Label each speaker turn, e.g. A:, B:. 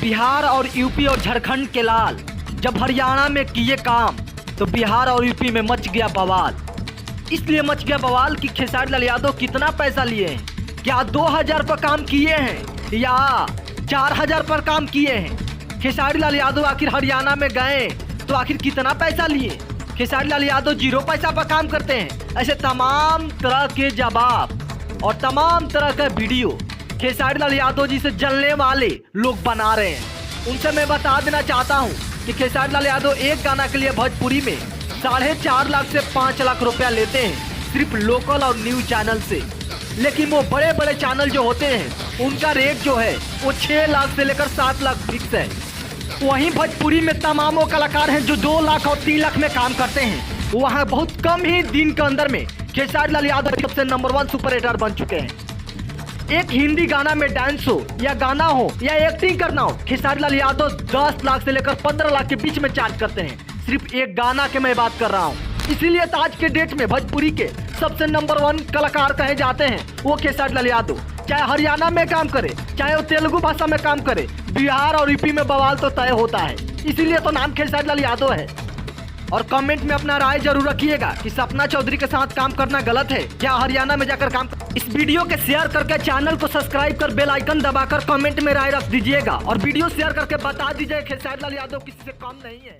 A: बिहार और यूपी और झारखंड के लाल जब हरियाणा में किए काम तो बिहार और यूपी में मच गया बवाल। इसलिए मच गया बवाल कि खेसारी लाल यादव कितना पैसा लिए हैं, क्या 2000 पर काम किए हैं या 4000 पर काम किए हैं। खेसारी लाल यादव आखिर हरियाणा में गए तो आखिर कितना पैसा लिए। खेसारी लाल यादव 0 पैसा पर काम करते हैं। ऐसे तमाम तरह के जवाब और तमाम तरह का वीडियो खेसारी लाल यादव जी से जलने वाले लोग बना रहे हैं। उनसे मैं बता देना चाहता हूं कि खेसारी लाल यादव एक गाना के लिए भोजपुरी में 4.5 लाख से 5 लाख रुपया लेते हैं सिर्फ लोकल और न्यूज चैनल से। लेकिन वो बड़े बड़े चैनल जो होते हैं उनका रेट जो है वो 6 लाख से लेकर 7 लाख फिक्स है। वहीं भोजपुरी में तमाम वो कलाकार हैं जो 2 लाख और 3 लाख में काम करते हैं। वहाँ बहुत कम ही दिन के अंदर में खेसारी लाल यादव सबसे नंबर 1 सुपर स्टार बन चुके हैं। एक हिंदी गाना में डांस हो या गाना हो या एक्टिंग करना हो, खेसारी लाल यादव 10 लाख से लेकर 15 लाख के बीच में चार्ज करते हैं। सिर्फ एक गाना के मैं बात कर रहा हूँ। इसीलिए आज के डेट में भोजपुरी के सबसे नंबर 1 कलाकार कहे जाते हैं वो खेसारी लाल यादव। चाहे हरियाणा में काम करे, चाहे वो तेलुगु भाषा में काम करे, बिहार और यूपी में बवाल तो तय होता है। इसीलिए तो नाम खेसारी लाल यादव है। और कमेंट में अपना राय जरूर रखिएगा कि सपना चौधरी के साथ काम करना गलत है क्या हरियाणा में जाकर काम। इस वीडियो के शेयर करके चैनल को सब्सक्राइब कर बेल आइकन दबाकर कमेंट में राय रख दीजिएगा और वीडियो शेयर करके बता दीजिए खेसारी लाल यादव किसी से कम नहीं है।